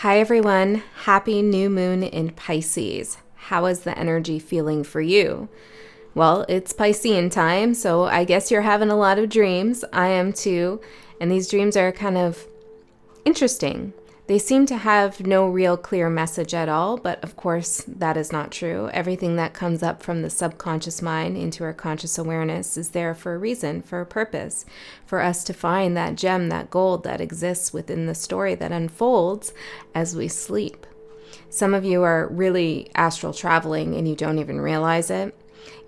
Hi everyone, happy new moon in Pisces. How is the energy feeling for you? Well, it's Piscean time, so I guess you're having a lot of dreams. I am too, and these dreams are kind of interesting. They seem to have no real clear message at all, but of course that is not true. Everything that comes up from the subconscious mind into our conscious awareness is there for a reason, for a purpose, for us to find that gem, that gold that exists within the story that unfolds as we sleep. Some of you are really astral traveling and you don't even realize it.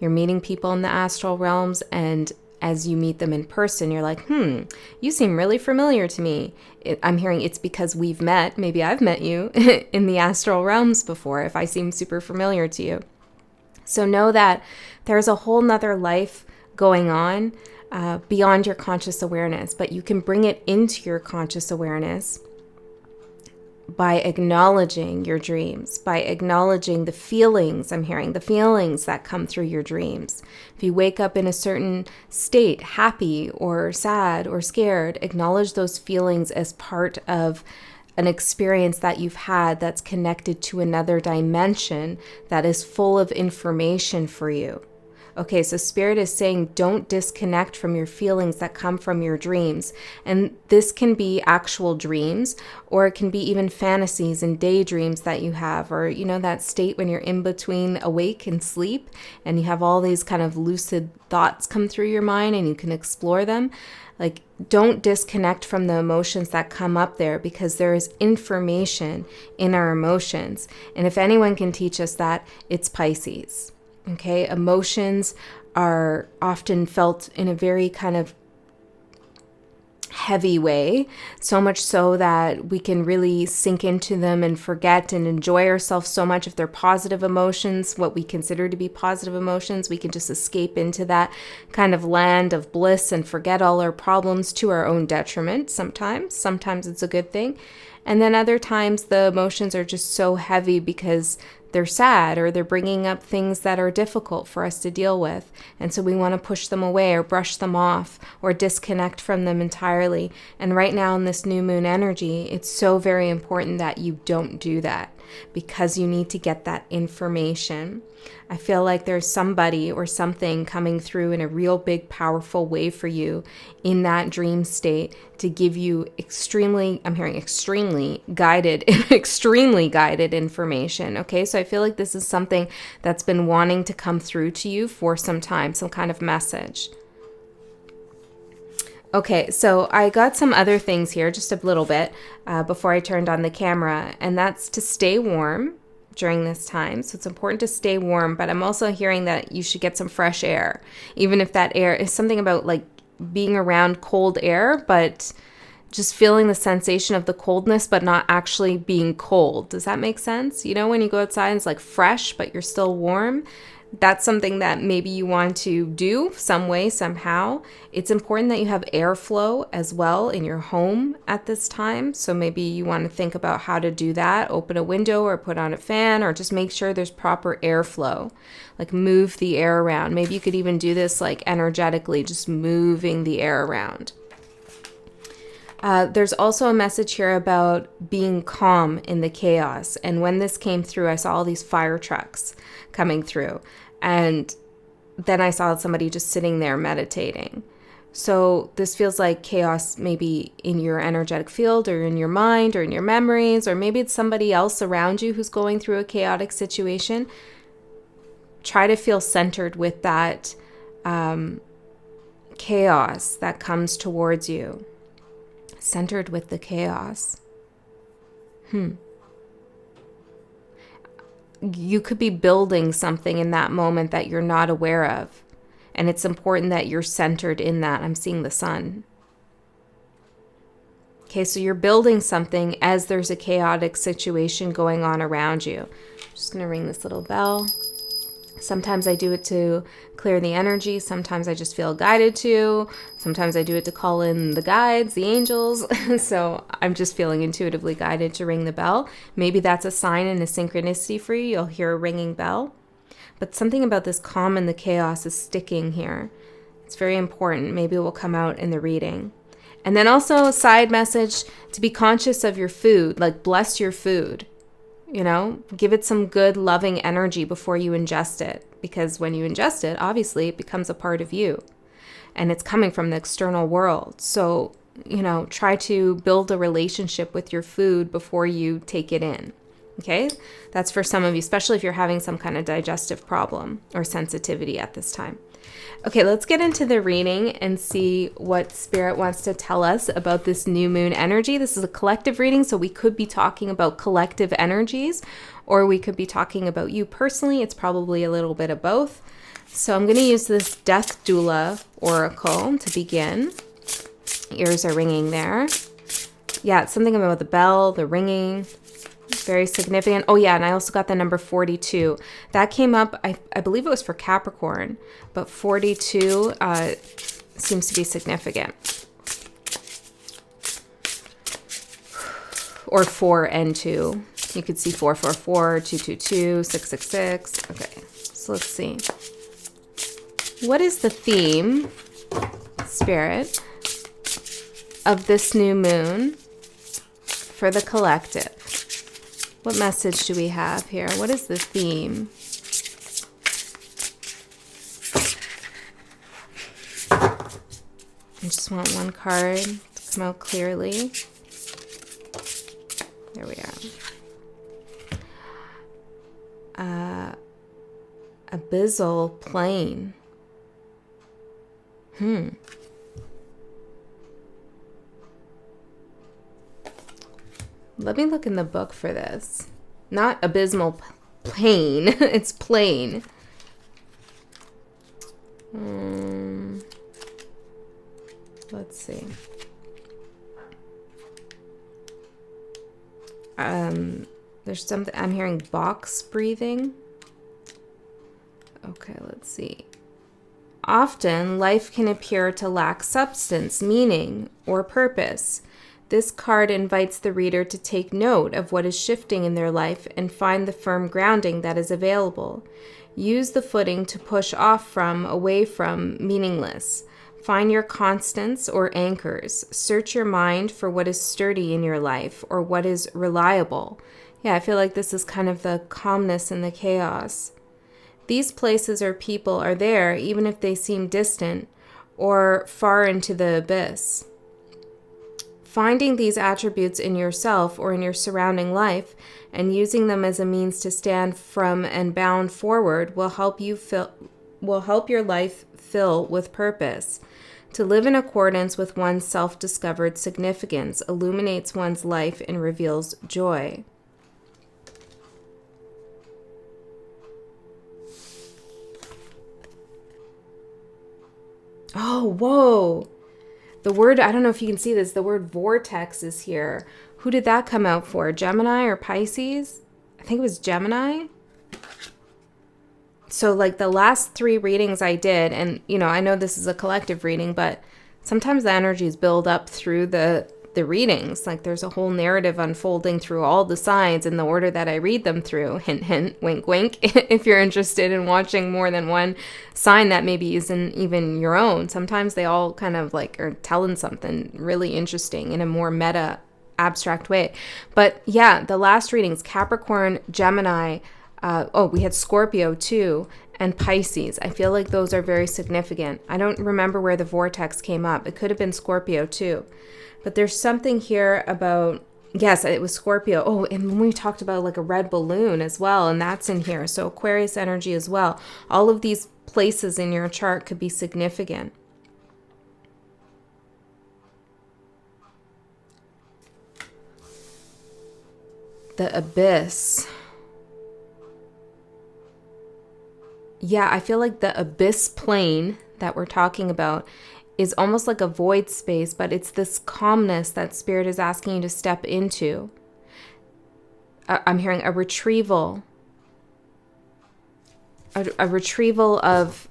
You're meeting people in the astral realms, and as you meet them in person, you're like, you seem really familiar to me. I'm hearing it's because we've met. Maybe I've met you in the astral realms before if I seem super familiar to you. So know that there's a whole nother life going on beyond your conscious awareness, but you can bring it into your conscious awareness by acknowledging your dreams, by acknowledging the feelings. I'm hearing the feelings that come through your dreams. If you wake up in a certain state, happy or sad or scared, acknowledge those feelings as part of an experience that you've had that's connected to another dimension that is full of information for you. Okay, so Spirit is saying don't disconnect from your feelings that come from your dreams. And this can be actual dreams, or it can be even fantasies and daydreams that you have, or, you know, that state when you're in between awake and sleep and you have all these kind of lucid thoughts come through your mind and you can explore them. Like, don't disconnect from the emotions that come up there, because there is information in our emotions. And if anyone can teach us that, it's Pisces. Okay, emotions are often felt in a very kind of heavy way, so much so that we can really sink into them and forget and enjoy ourselves so much. If they're positive emotions, what we consider to be positive emotions, we can just escape into that kind of land of bliss and forget all our problems to our own detriment. Sometimes it's a good thing. And then other times the emotions are just so heavy because they're sad, or they're bringing up things that are difficult for us to deal with. And so we want to push them away or brush them off or disconnect from them entirely. And right now in this new moon energy, it's so very important that you don't do that, because you need to get that information. I feel like there's somebody or something coming through in a real big, powerful way for you in that dream state to give you extremely guided, extremely guided information. Okay, so I feel like this is something that's been wanting to come through to you for some time, some kind of message. Okay, so I got some other things here, just a little bit, before I turned on the camera, and that's to stay warm during this time. So it's important to stay warm, but I'm also hearing that you should get some fresh air, even if that air is something about like being around cold air, but just feeling the sensation of the coldness, but not actually being cold. Does that make sense? You know, when you go outside and it's like fresh, but you're still warm. That's something that maybe you want to do some way, somehow. It's important that you have airflow as well in your home at this time. So maybe you want to think about how to do that. Open a window or put on a fan, or just make sure there's proper airflow. Like move the air around. Maybe you could even do this like energetically, just moving the air around. There's also a message here about being calm in the chaos. And when this came through, I saw all these fire trucks coming through. And then I saw somebody just sitting there meditating. So this feels like chaos maybe in your energetic field or in your mind or in your memories, or maybe it's somebody else around you who's going through a chaotic situation. Try to feel centered with that chaos that comes towards you. Centered with the chaos. You could be building something in that moment that you're not aware of. And it's important that you're centered in that. I'm seeing the sun. Okay, so you're building something as there's a chaotic situation going on around you. I'm just going to ring this little bell. Sometimes I do it to clear the energy. Sometimes I just feel guided to. Sometimes I do it to call in the guides, the angels. So I'm just feeling intuitively guided to ring the bell. Maybe that's a sign and a synchronicity for you. You'll hear a ringing bell. But something about this calm and the chaos is sticking here. It's very important. Maybe it will come out in the reading. And then also a side message to be conscious of your food, like bless your food, you know, give it some good, loving energy before you ingest it. Because when you ingest it, obviously it becomes a part of you and it's coming from the external world. So, you know, try to build a relationship with your food before you take it in. Okay, that's for some of you, especially if you're having some kind of digestive problem or sensitivity at this time. Okay, let's get into the reading and see what Spirit wants to tell us about this new moon energy. This is a collective reading, so we could be talking about collective energies, or we could be talking about you personally. It's probably a little bit of both. So I'm going to use this Death Doula Oracle to begin. Ears are ringing there. Yeah, it's something about the bell, the ringing. Very significant. Oh yeah, and I also got the number 42. That came up, I believe it was for Capricorn, but 42 seems to be significant. Or 4 and 2. You could see 444, 222, 666. Okay, so let's see. What is the theme, Spirit, of this new moon for the collective? What message do we have here? What is the theme? I just want one card to come out clearly. There we are. Abyssal plane. Let me look in the book for this. Not abysmal plane. It's plain. Let's see. There's something I'm hearing. Box breathing. Okay, let's see. Often, life can appear to lack substance, meaning, or purpose. This card invites the reader to take note of what is shifting in their life and find the firm grounding that is available. Use the footing to push off from, away from, meaningless. Find your constants or anchors. Search your mind for what is sturdy in your life or what is reliable. Yeah, I feel like this is kind of the calmness in the chaos. These places or people are there even if they seem distant or far into the abyss. Finding these attributes in yourself or in your surrounding life and using them as a means to stand from and bound forward will help your life fill with purpose. To live in accordance with one's self-discovered significance illuminates one's life and reveals joy. Oh, whoa. The word, I don't know if you can see this, the word vortex is here. Who did that come out for? Gemini or Pisces? I think it was Gemini. So like the last 3 readings I did, and you know, I know this is a collective reading, but sometimes the energies build up through the readings. Like there's a whole narrative unfolding through all the signs in the order that I read them through. Hint, hint, wink, wink. If you're interested in watching more than one sign that maybe isn't even your own. Sometimes they all kind of like are telling something really interesting in a more meta, abstract way. But yeah, the last readings, Capricorn, Gemini, we had Scorpio too, and Pisces. I feel like those are very significant. I don't remember where the vortex came up. It could have been Scorpio too. But there's something here about, yes, it was Scorpio. Oh, and when we talked about like a red balloon as well, and that's in here. So Aquarius energy as well. All of these places in your chart could be significant. The abyss. Yeah, I feel like the abyss plane that we're talking about is almost like a void space, but it's this calmness that Spirit is asking you to step into. I'm hearing a retrieval. A retrieval of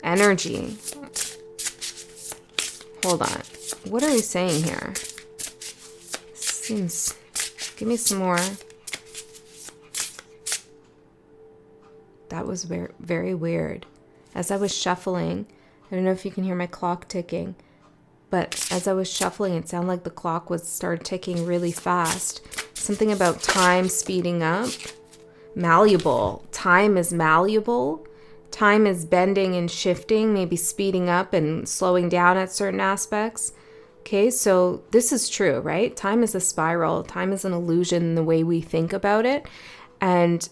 energy. Hold on. What are we saying here? Seems... Give me some more. That was very, very weird. As I was shuffling I don't know if you can hear my clock ticking, but as I was shuffling, it sounded like the clock was started ticking really fast. Something about time speeding up. Malleable. Time is malleable. Time is bending and shifting, maybe speeding up and slowing down at certain aspects. Okay, so this is true, right? Time is a spiral. Time is an illusion in the way we think about it. And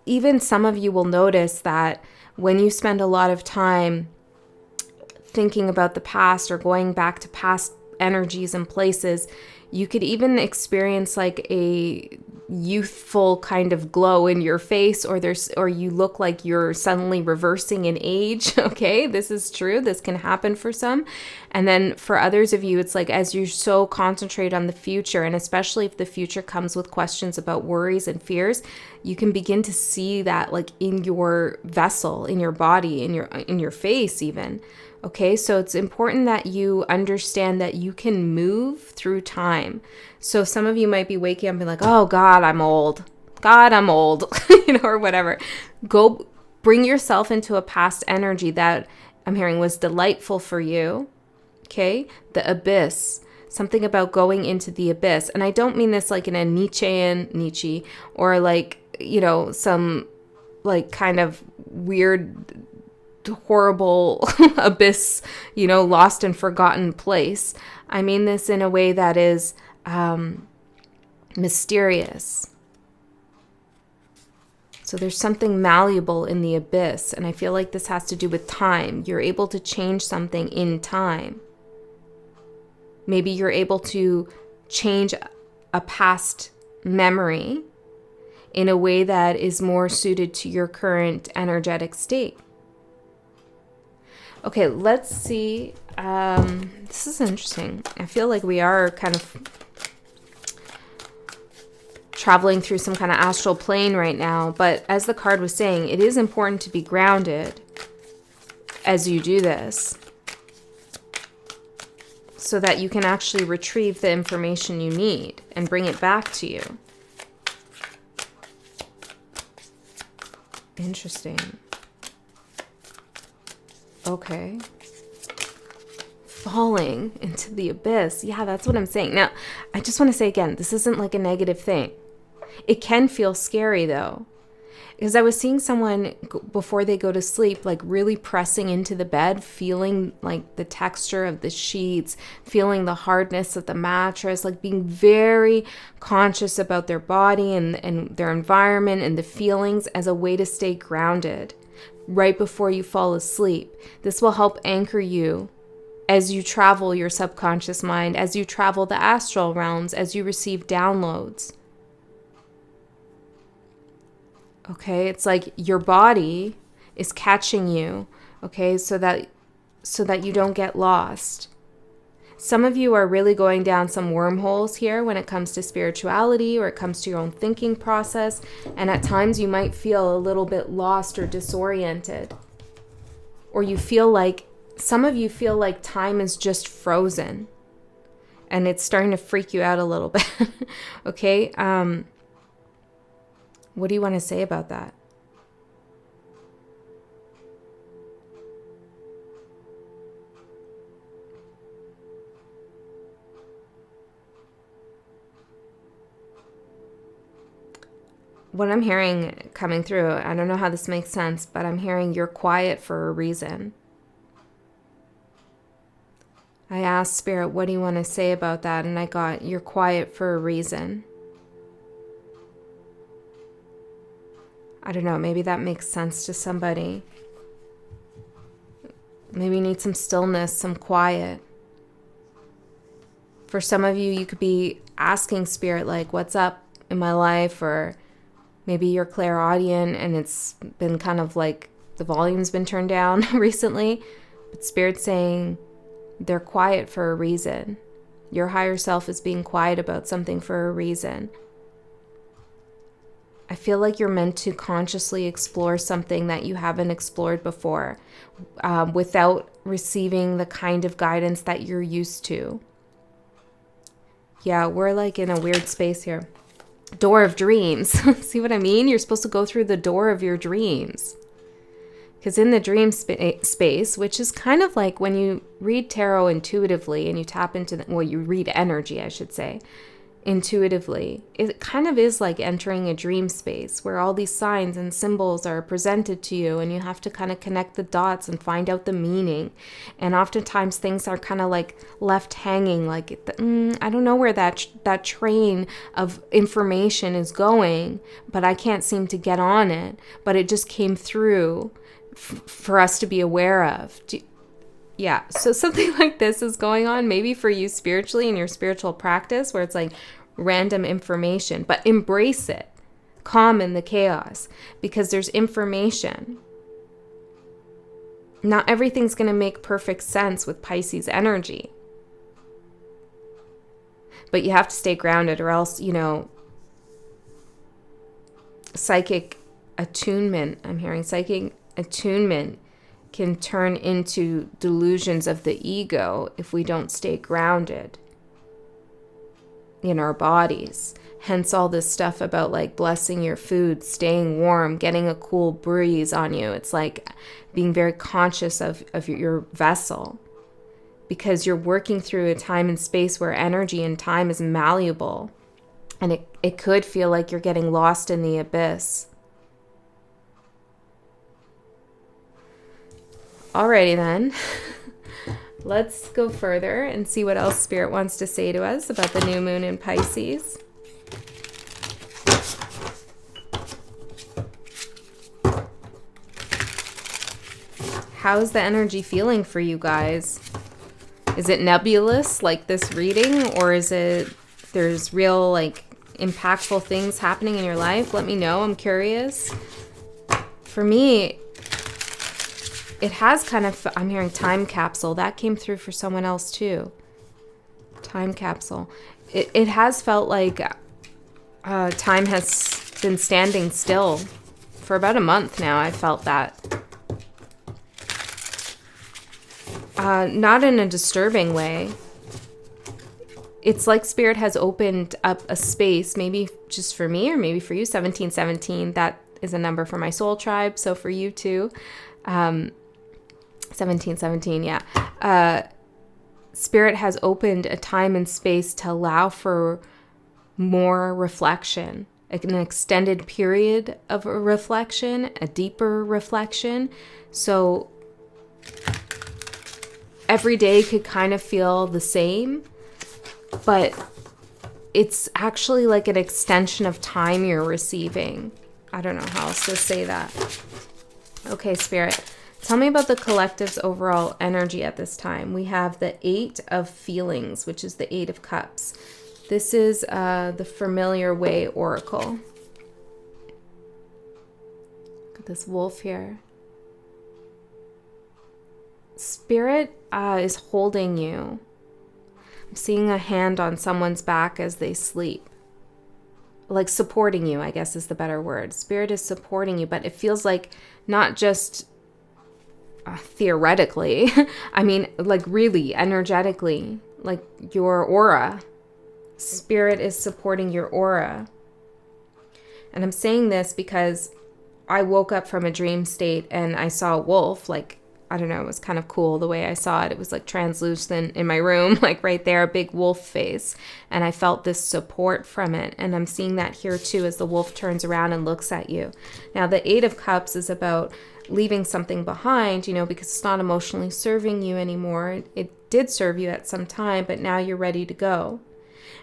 even some of you will notice that when you spend a lot of time thinking about the past or going back to past energies and places, you could even experience like a youthful kind of glow in your face, or you look like you're suddenly reversing in age. Okay, this is true. This can happen for some. And then for others of you, it's like as you so concentrate on the future, and especially if the future comes with questions about worries and fears, you can begin to see that like in your vessel, in your body, in your face even. Okay, so it's important that you understand that you can move through time. So some of you might be waking up and be like, oh God, I'm old. God, I'm old, or whatever. Go bring yourself into a past energy that I'm hearing was delightful for you. Okay, the abyss. Something about going into the abyss. And I don't mean this like in a Nietzsche, or like, some like kind of weird horrible abyss, lost and forgotten place. I mean this in a way that is mysterious. So there's something malleable in the abyss, and I feel like this has to do with time. You're able to change something in time. Maybe you're able to change a past memory in a way that is more suited to your current energetic state. Okay, let's see. This is interesting. I feel like we are kind of traveling through some kind of astral plane right now. But as the card was saying, it is important to be grounded as you do this, so that you can actually retrieve the information you need and bring it back to you. Interesting. Okay. Falling into the abyss. Yeah, that's what I'm saying. Now, I just want to say again, this isn't like a negative thing. It can feel scary though. Because I was seeing someone before they go to sleep, like really pressing into the bed, feeling like the texture of the sheets, feeling the hardness of the mattress, like being very conscious about their body and their environment and the feelings as a way to stay grounded right before you fall asleep. This will help anchor you as you travel your subconscious mind, as you travel the astral realms, as you receive downloads. Okay, it's like your body is catching you, okay, so that you don't get lost. Some of you are really going down some wormholes here when it comes to spirituality, or it comes to your own thinking process, and at times you might feel a little bit lost or disoriented. Or some of you feel like time is just frozen, and it's starting to freak you out a little bit. Okay, what do you want to say about that? What I'm hearing coming through, I don't know how this makes sense, but I'm hearing you're quiet for a reason. I asked Spirit, what do you want to say about that? And I got, you're quiet for a reason. I don't know, maybe that makes sense to somebody. Maybe you need some stillness, some quiet. For some of you, you could be asking Spirit, like, what's up in my life? Or maybe you're clairaudient and it's been kind of like the volume's been turned down recently. But Spirit's saying they're quiet for a reason. Your higher self is being quiet about something for a reason. I feel like you're meant to consciously explore something that you haven't explored before, without receiving the kind of guidance that you're used to. Yeah, we're like in a weird space here. Door of dreams. See what I mean? You're supposed to go through the door of your dreams. Because in the dream space, which is kind of like when you read tarot intuitively and you tap into you read energy, I should say, intuitively, it kind of is like entering a dream space where all these signs and symbols are presented to you and you have to kind of connect the dots and find out the meaning. And oftentimes things are kind of like left hanging, like I don't know where that train of information is going, but I can't seem to get on it, but it just came through for us to be aware of. Yeah, so something like this is going on maybe for you spiritually in your spiritual practice, where it's like random information, but embrace it. Calm in the chaos, because there's information. Not everything's going to make perfect sense with Pisces energy. But you have to stay grounded, or else, psychic attunement, I'm hearing psychic attunement can turn into delusions of the ego if we don't stay grounded in our bodies. Hence all this stuff about like blessing your food, staying warm, getting a cool breeze on you. It's like being very conscious of your vessel, because you're working through a time and space where energy and time is malleable, and it could feel like you're getting lost in the abyss. Alrighty then, let's go further and see what else Spirit wants to say to us about the new moon in Pisces. How's the energy feeling for you guys? Is it nebulous like this reading, or is it there's real like impactful things happening in your life? Let me know. I'm curious. For me, it has kind of, I'm hearing time capsule. That came through for someone else too. Time capsule. It has felt like time has been standing still for about a month now. I felt that. Not in a disturbing way. It's like Spirit has opened up a space, maybe just for me or maybe for you. 1717, that is a number for my soul tribe. So for you too. 1717, yeah. Spirit has opened a time and space to allow for more reflection, an extended period of a reflection, a deeper reflection. So every day could kind of feel the same, but it's actually like an extension of time you're receiving. I don't know how else to say that. Okay, Spirit. Tell me about the collective's overall energy at this time. We have the 8 of Feelings, which is the 8 of Cups. This is the Familiar Way Oracle. Look at this wolf here. Spirit is holding you. I'm seeing a hand on someone's back as they sleep. Like supporting you, I guess is the better word. Spirit is supporting you, but it feels like not just theoretically, I mean, like really energetically, like your aura. Spirit is supporting your aura. And I'm saying this because I woke up from a dream state and I saw a wolf. Like, I don't know, it was kind of cool the way I saw it. It was like translucent in my room, like right there, a big wolf face. And I felt this support from it. And I'm seeing that here too as the wolf turns around and looks at you. Now, the 8 of Cups is about leaving something behind, because it's not emotionally serving you anymore. It did serve you at some time, but now you're ready to go.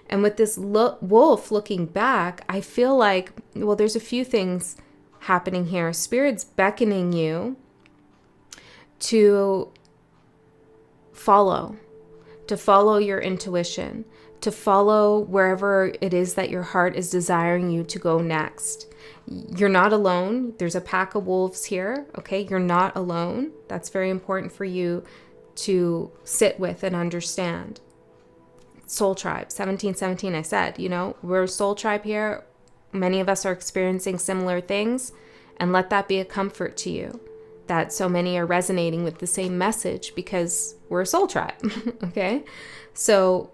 And with this wolf looking back, I feel like, well, there's a few things happening here. Spirit's beckoning you to follow your intuition, to follow wherever it is that your heart is desiring you to go next. You're not alone. There's a pack of wolves here, okay? You're not alone. That's very important for you to sit with and understand. Soul tribe, 1717, I said, we're a soul tribe here. Many of us are experiencing similar things, and let that be a comfort to you that so many are resonating with the same message because we're a soul tribe, okay? So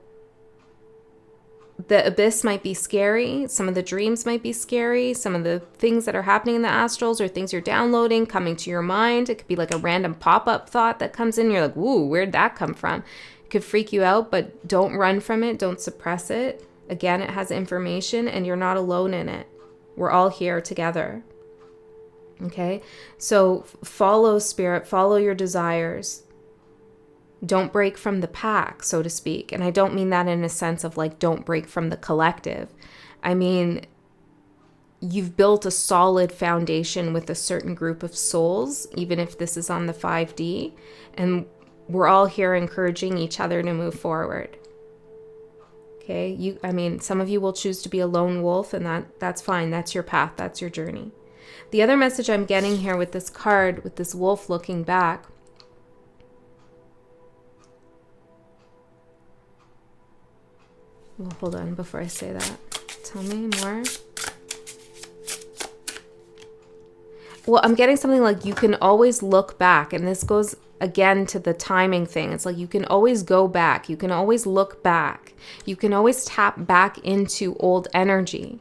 the abyss might be scary. Some of the dreams might be scary. Some of the things that are happening in the astrals or things you're downloading coming to your mind. It could be like a random pop-up thought that comes in. You're like, ooh, where'd that come from? It could freak you out, but don't run from it. Don't suppress it. Again, it has information and you're not alone in it. We're all here together. Okay? So follow spirit, follow your desires. Don't break from the pack, so to speak. And I don't mean that in a sense of like, don't break from the collective. I mean, you've built a solid foundation with a certain group of souls, even if this is on the 5D. And we're all here encouraging each other to move forward. Okay? I mean, some of you will choose to be a lone wolf, and that's fine. That's your path. That's your journey. The other message I'm getting here with this card, with this wolf looking back, well, hold on before I say that. Tell me more. Well, I'm getting something like you can always look back, and this goes again to the timing thing. It's like you can always go back. You can always look back. You can always tap back into old energy.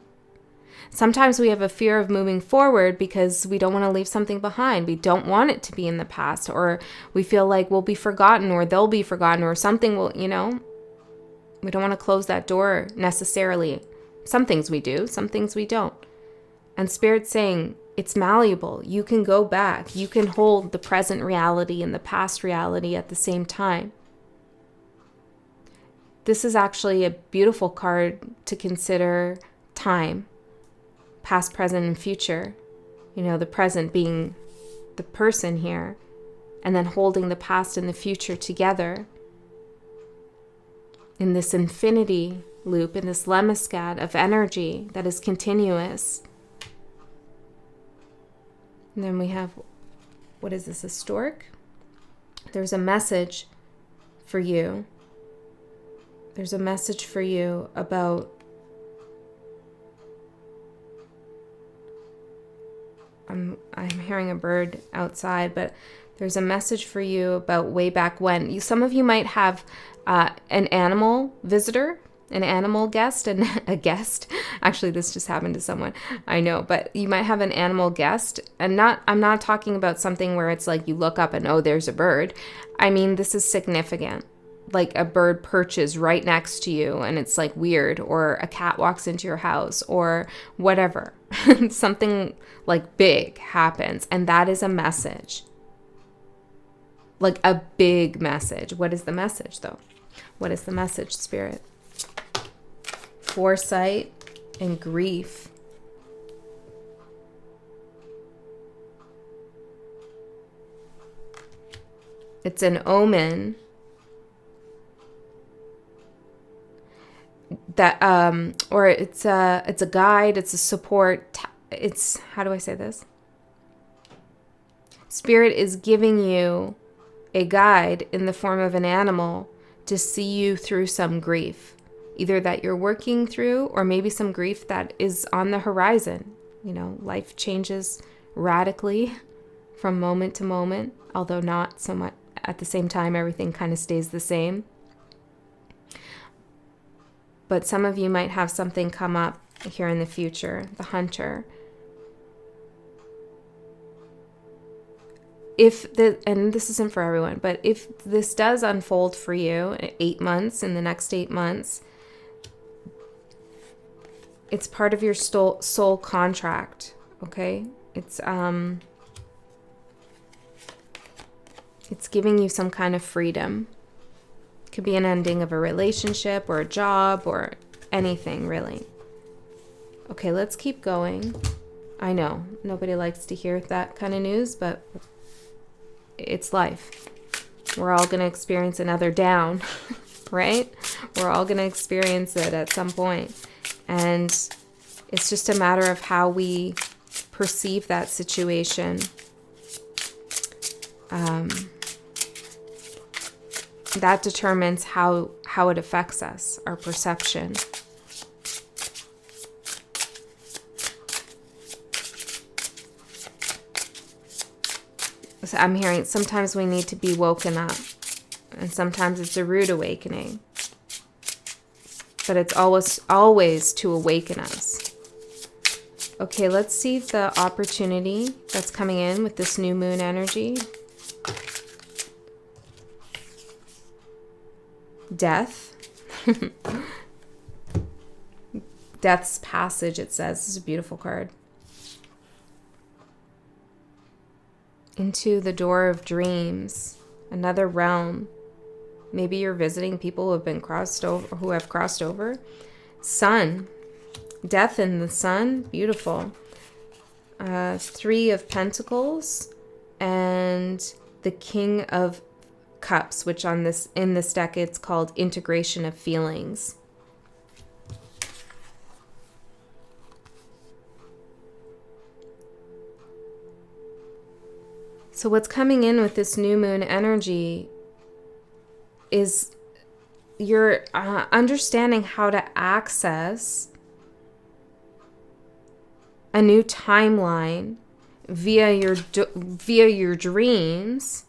Sometimes we have a fear of moving forward because we don't want to leave something behind. We don't want it to be in the past, or we feel like we'll be forgotten, or they'll be forgotten, or something will, we don't want to close that door necessarily. Some things we do, some things we don't. And Spirit's saying it's malleable. You can go back. You can hold the present reality and the past reality at the same time. This is actually a beautiful card to consider time, past, present, and future. The present being the person here, and then holding the past and the future together in this infinity loop, in this lemniscate of energy that is continuous. And then we have, what is this, a stork? There's a message for you. There's a message for you about I'm hearing a bird outside, but there's a message for you about way back when. Some of you might have an animal visitor, an animal guest, and a guest. Actually, this just happened to someone I know, but you might have an animal guest. And I'm not talking about something where it's like you look up and, oh, there's a bird. I mean, this is significant. Like a bird perches right next to you and it's like weird, or a cat walks into your house, or whatever. Something like big happens, and that is a message. Like a big message. What is the message though? What is the message, Spirit? Foresight and grief. It's an omen that or it's a guide, it's a support, it's, how do I say this? Spirit is giving you a guide in the form of an animal to see you through some grief, either that you're working through, or maybe some grief that is on the horizon. Life changes radically from moment to moment, although not so much at the same time. Everything kind of stays the same. But some of you might have something come up here in the future, the hunter. And this isn't for everyone, but if this does unfold for you in 8 months, in the next 8 months, it's part of your soul contract, okay? It's giving you some kind of freedom. Could be an ending of a relationship or a job or anything, really. Okay, let's keep going. I know nobody likes to hear that kind of news, but it's life. We're all going to experience another down, right? We're all going to experience it at some point. And it's just a matter of how we perceive that situation. That determines how it affects us, our perception. So I'm hearing sometimes we need to be woken up, and sometimes it's a rude awakening. but it's always to awaken us. Okay, let's see the opportunity that's coming in with this new moon energy. Death. Death's passage, it says. This is a beautiful card. Into the door of dreams, another realm. Maybe you're visiting people who have been crossed over. Sun. Death in the sun. Beautiful. Three of Pentacles and the King of Cups, which in this deck it's called integration of feelings. So what's coming in with this new moon energy is you're understanding how to access a new timeline via your dreams.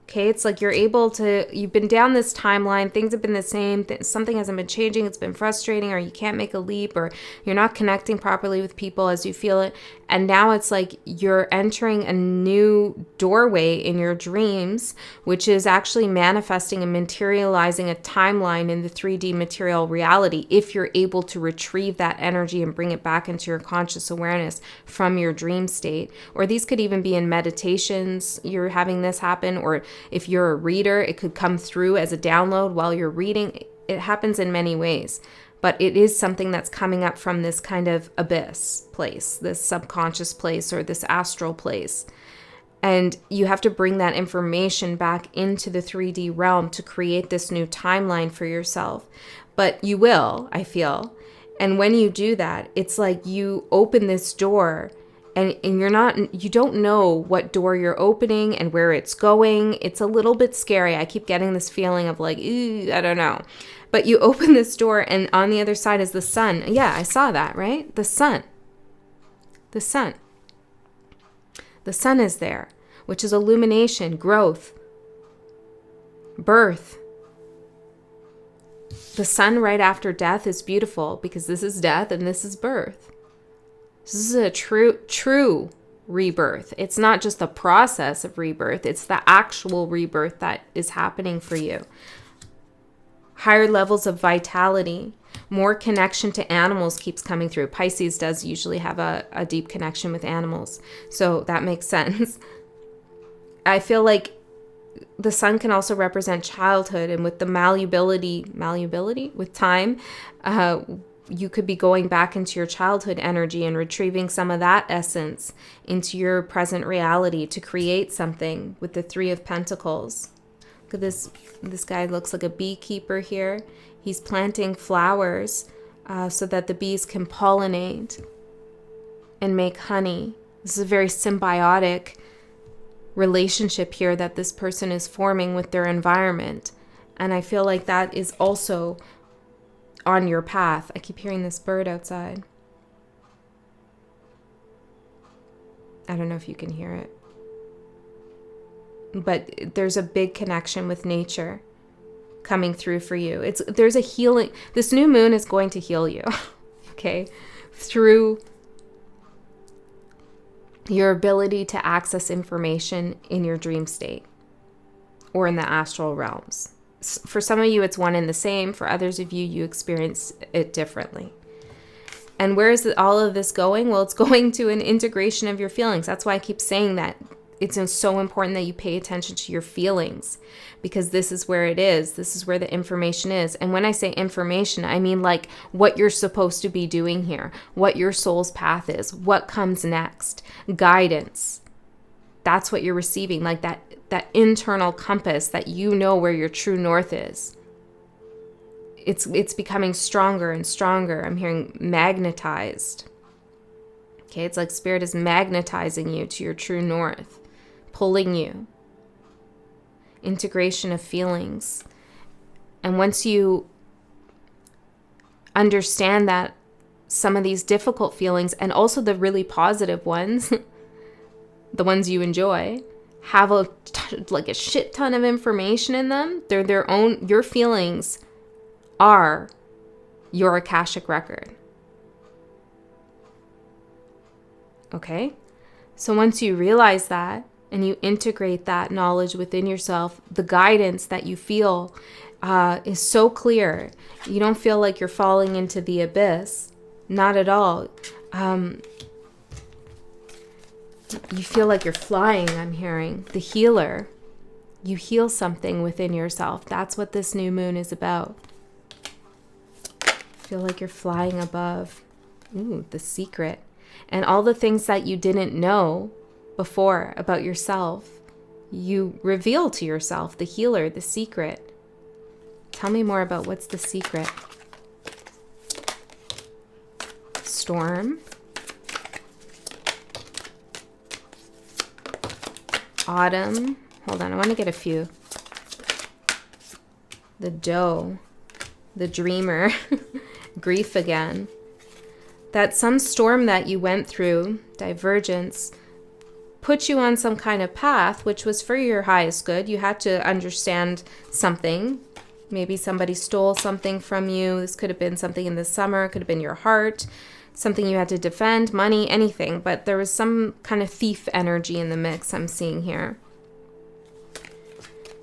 Okay, it's like you've been down this timeline, things have been the same, something hasn't been changing, it's been frustrating, or you can't make a leap, or you're not connecting properly with people as you feel it. And now it's like you're entering a new doorway in your dreams, which is actually manifesting and materializing a timeline in the 3D material reality, if you're able to retrieve that energy and bring it back into your conscious awareness from your dream state. Or these could even be in meditations, you're having this happen, or if you're a reader, it could come through as a download while you're reading. It happens in many ways, but it is something that's coming up from this kind of abyss place, this subconscious place, or this astral place. And you have to bring that information back into the 3D realm to create this new timeline for yourself. But you will, I feel. And when you do that, it's like you open this door, and you don't know what door you're opening and where it's going. It's a little bit scary. I keep getting this feeling of like, I don't know. But you open this door, and on the other side is the sun. Yeah, I saw that, right? The sun. The sun. The sun is there, which is illumination, growth, birth. The sun right after death is beautiful because this is death and this is birth. This is a true rebirth. It's not just the process of rebirth. It's the actual rebirth that is happening for you. Higher levels of vitality. More connection to animals keeps coming through. Pisces does usually have a deep connection with animals. So that makes sense. I feel like the sun can also represent childhood. And with the malleability with time, you could be going back into your childhood energy and retrieving some of that essence into your present reality to create something with the Three of Pentacles. Look at this. This guy looks like a beekeeper here. He's planting flowers so that the bees can pollinate and make honey. This is a very symbiotic relationship here that this person is forming with their environment. And I feel like that is also on your path. I keep hearing this bird outside. I don't know if you can hear it. But there's a big connection with nature coming through for you. There's a healing. This new moon is going to heal you, okay? Through your ability to access information in your dream state or in the astral realms. For some of you, it's one and the same. For others of you, you experience it differently. And where is all of this going? Well, it's going to an integration of your feelings. That's why I keep saying that. It's so important that you pay attention to your feelings, because this is where it is. This is where the information is. And when I say information, I mean like what you're supposed to be doing here, what your soul's path is, what comes next, guidance. That's what you're receiving, like that internal compass that you know where your true north is. It's becoming stronger and stronger. I'm hearing magnetized. Okay, it's like spirit is magnetizing you to your true north, pulling you. Integration of feelings. And once you understand that some of these difficult feelings, and also the really positive ones, the ones you enjoy, have a shit ton of information in them. They're their own. Your feelings are your Akashic record. Okay? So once you realize that and you integrate that knowledge within yourself, the guidance that you feel is so clear. You don't feel like you're falling into the abyss. Not at all. You feel like you're flying, I'm hearing. The healer. You heal something within yourself. That's what this new moon is about. Feel like you're flying above. Ooh, the secret. And all the things that you didn't know before about yourself, you reveal to yourself, the healer, the secret. Tell me more about what's the secret. Storm. Autumn. Hold on, I want to get a few. The doe. The dreamer. Grief again. That some storm that you went through, divergence, put you on some kind of path, which was for your highest good. You had to understand something. Maybe somebody stole something from you. This could have been something in the summer. It could have been your heart. Something you had to defend, money, anything. But there was some kind of thief energy in the mix I'm seeing here.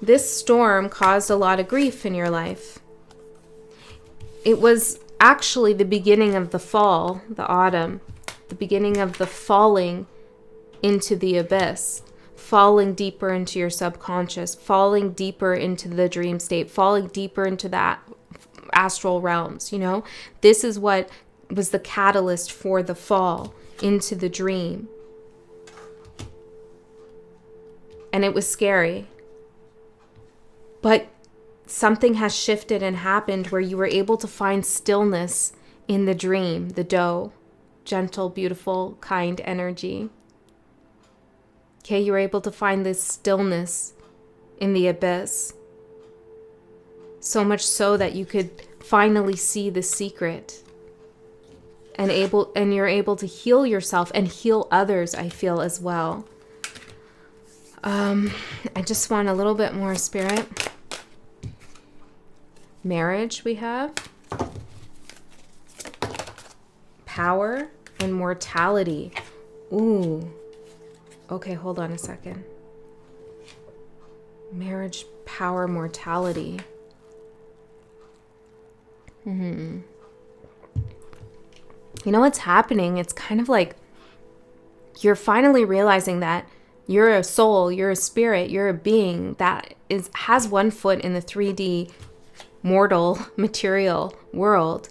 This storm caused a lot of grief in your life. It was actually the beginning of the fall, the autumn, the beginning of the falling into the abyss, falling deeper into your subconscious, falling deeper into the dream state, falling deeper into that astral realms, you know? This is what was the catalyst for the fall into the dream. And it was scary. But something has shifted and happened where you were able to find stillness in the dream, the doe, gentle, beautiful, kind energy. Okay, you were able to find this stillness in the abyss. So much so that you could finally see the secret. And you're able to heal yourself and heal others, I feel, as well. I just want a little bit more, Spirit. Marriage we have. Power and mortality. Ooh. Okay, hold on a second. Marriage, power, mortality. You know what's happening? It's kind of like you're finally realizing that you're a soul, you're a spirit, you're a being that has one foot in the 3D mortal material world,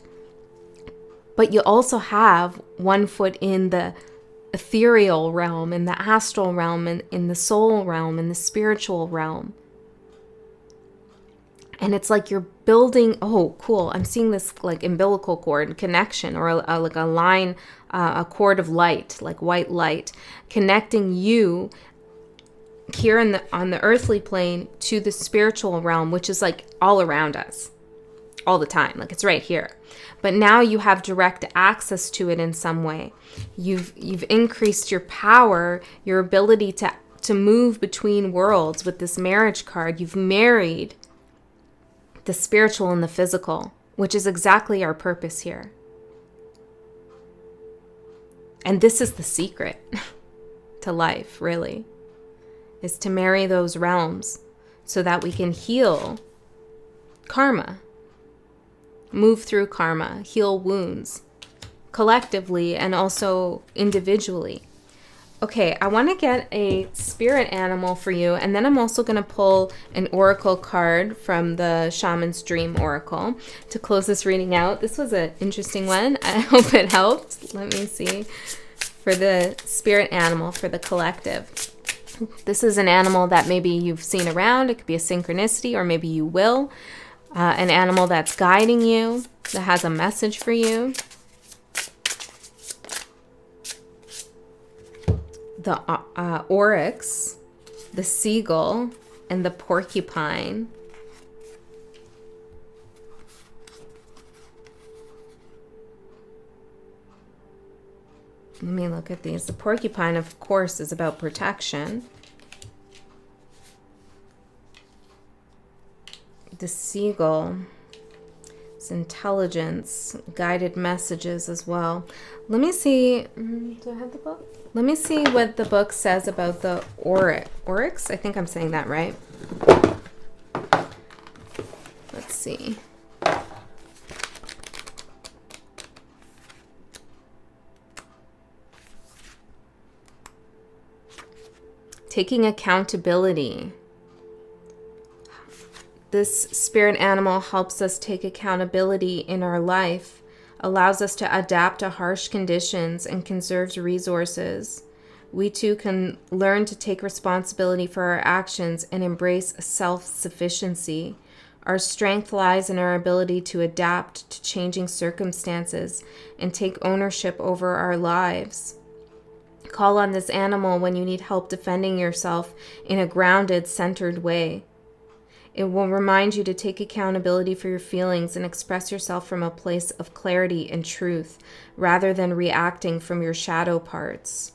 but you also have one foot in the ethereal realm, in the astral realm, in the soul realm, in the spiritual realm. And it's like you're building, oh, cool. I'm seeing this like umbilical cord connection, or like a line, a cord of light, like white light, connecting you here on the earthly plane to the spiritual realm, which is like all around us all the time. Like it's right here. But now you have direct access to it in some way. You've increased your power, your ability to move between worlds with this marriage card. You've married the spiritual and the physical, which is exactly our purpose here. And this is the secret to life, really, is to marry those realms so that we can heal karma, move through karma, heal wounds collectively and also individually. Okay, I want to get a spirit animal for you, and then I'm also going to pull an oracle card from the Shaman's Dream Oracle to close this reading out. This was an interesting one. I hope it helped. Let me see. For the spirit animal, for the collective. This is an animal that maybe you've seen around. It could be a synchronicity, or maybe you will. An animal that's guiding you, that has a message for you. The oryx, the seagull, and the porcupine. Let me look at these. The porcupine, of course, is about protection. The seagull It's intelligence, guided messages as well. Let me see. Do I have the book? Let me see what the book says about the oryx. I think I'm saying that right. Let's see. Taking accountability. This spirit animal helps us take accountability in our life, allows us to adapt to harsh conditions, and conserves resources. We too can learn to take responsibility for our actions and embrace self-sufficiency. Our strength lies in our ability to adapt to changing circumstances and take ownership over our lives. Call on this animal when you need help defending yourself in a grounded, centered way. It will remind you to take accountability for your feelings and express yourself from a place of clarity and truth, rather than reacting from your shadow parts.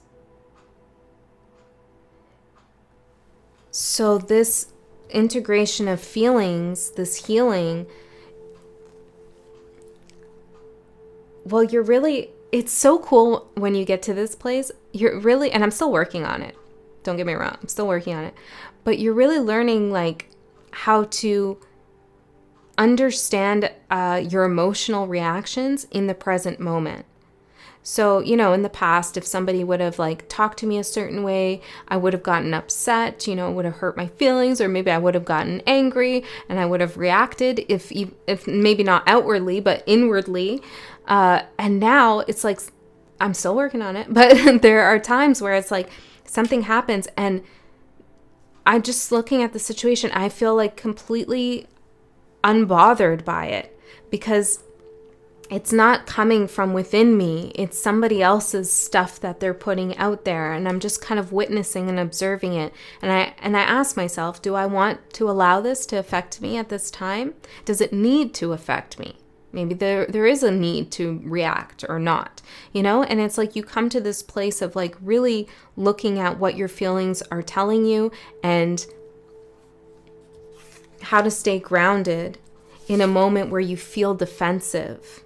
So this integration of feelings, this healing, well, it's so cool when you get to this place. You're really, and I'm still working on it. Don't get me wrong, I'm still working on it. But you're really learning like how to understand your emotional reactions in the present moment. So, in the past, if somebody would have like talked to me a certain way, I would have gotten upset, it would have hurt my feelings, or maybe I would have gotten angry and I would have reacted if maybe not outwardly, but inwardly. And now it's like, I'm still working on it, but there are times where it's like something happens and I'm just looking at the situation. I feel like completely unbothered by it because it's not coming from within me. It's somebody else's stuff that they're putting out there. And I'm just kind of witnessing and observing it. And I ask myself, do I want to allow this to affect me at this time? Does it need to affect me? Maybe there is a need to react or not, and it's like you come to this place of like really looking at what your feelings are telling you and how to stay grounded in a moment where you feel defensive.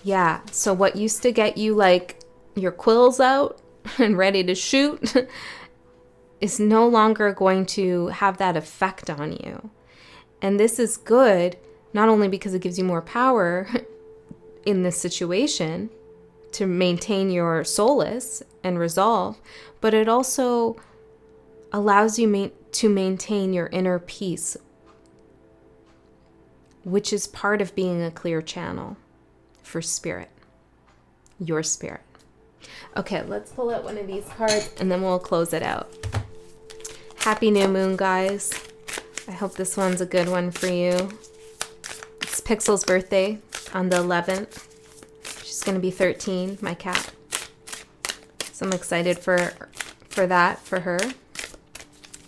Yeah, so what used to get you like your quills out and ready to shoot is no longer going to have that effect on you. And this is good, not only because it gives you more power in this situation to maintain your solace and resolve, but it also allows you to maintain your inner peace, which is part of being a clear channel for spirit, your spirit. Okay, let's pull out one of these cards and then we'll close it out. Happy new moon, guys. I hope this one's a good one for you. It's Pixel's birthday on the 11th. She's going to be 13, my cat. So I'm excited for that, for her.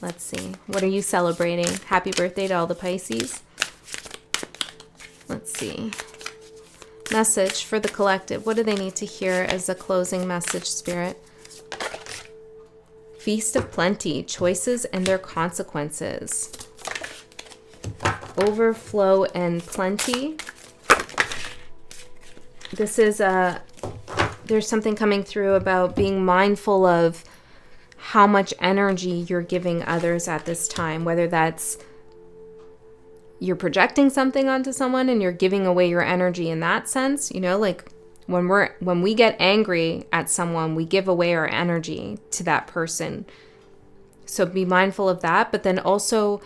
Let's see. What are you celebrating? Happy birthday to all the Pisces. Let's see. Message for the collective. What do they need to hear as a closing message, Spirit? Feast of plenty, choices and their consequences. Overflow and plenty. This is there's something coming through about being mindful of how much energy you're giving others at this time, whether that's you're projecting something onto someone and you're giving away your energy in that sense, like when we get angry at someone, we give away our energy to that person. So be mindful of that, but then also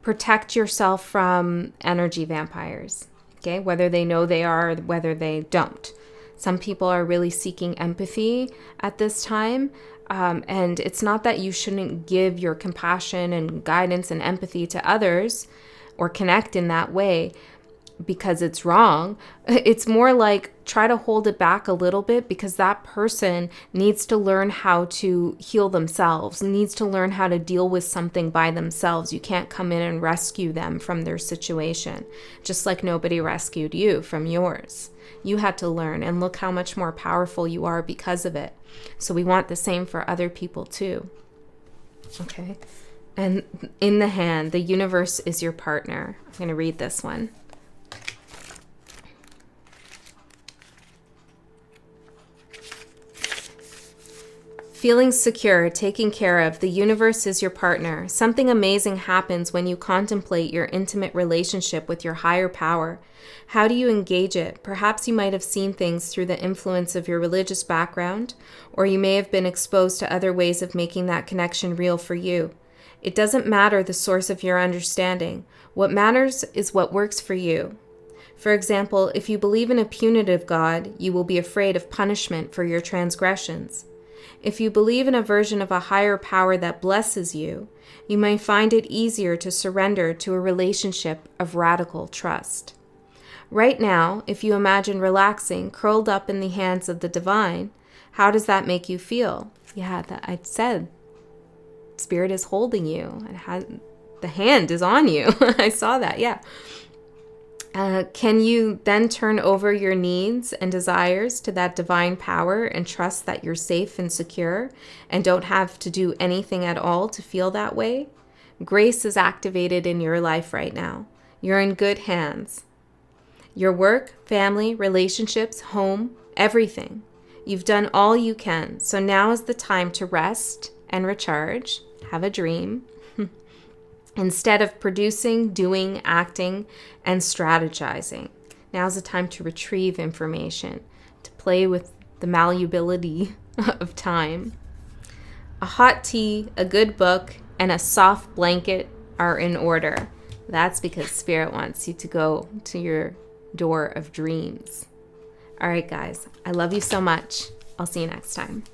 protect yourself from energy vampires, okay? Whether they know they are, or whether they don't. Some people are really seeking empathy at this time. And it's not that you shouldn't give your compassion and guidance and empathy to others or connect in that way because it's wrong. It's more like try to hold it back a little bit because that person needs to learn how to heal themselves, needs to learn how to deal with something by themselves. You can't come in and rescue them from their situation, just like nobody rescued you from yours. You had to learn, and look how much more powerful you are because of it. So we want the same for other people too. Okay. And in the hand, the universe is your partner. I'm going to read this one. Feeling secure, taken care of, the universe is your partner. Something amazing happens when you contemplate your intimate relationship with your higher power. How do you engage it? Perhaps you might have seen things through the influence of your religious background, or you may have been exposed to other ways of making that connection real for you. It doesn't matter the source of your understanding. What matters is what works for you. For example, if you believe in a punitive God, you will be afraid of punishment for your transgressions. If you believe in a version of a higher power that blesses you, you may find it easier to surrender to a relationship of radical trust. Right now, if you imagine relaxing, curled up in the hands of the divine, how does that make you feel? Yeah, that I said, Spirit is holding you. The hand is on you. I saw that, yeah. Can you then turn over your needs and desires to that divine power and trust that you're safe and secure and don't have to do anything at all to feel that way? Grace is activated in your life right now. You're in good hands. Your work, family, relationships, home, everything. You've done all you can. So now is the time to rest and recharge. Have a dream. Instead of producing, doing, acting, and strategizing. Now's the time to retrieve information, to play with the malleability of time. A hot tea, a good book, and a soft blanket are in order. That's because Spirit wants you to go to your door of dreams. All right, guys, I love you so much. I'll see you next time.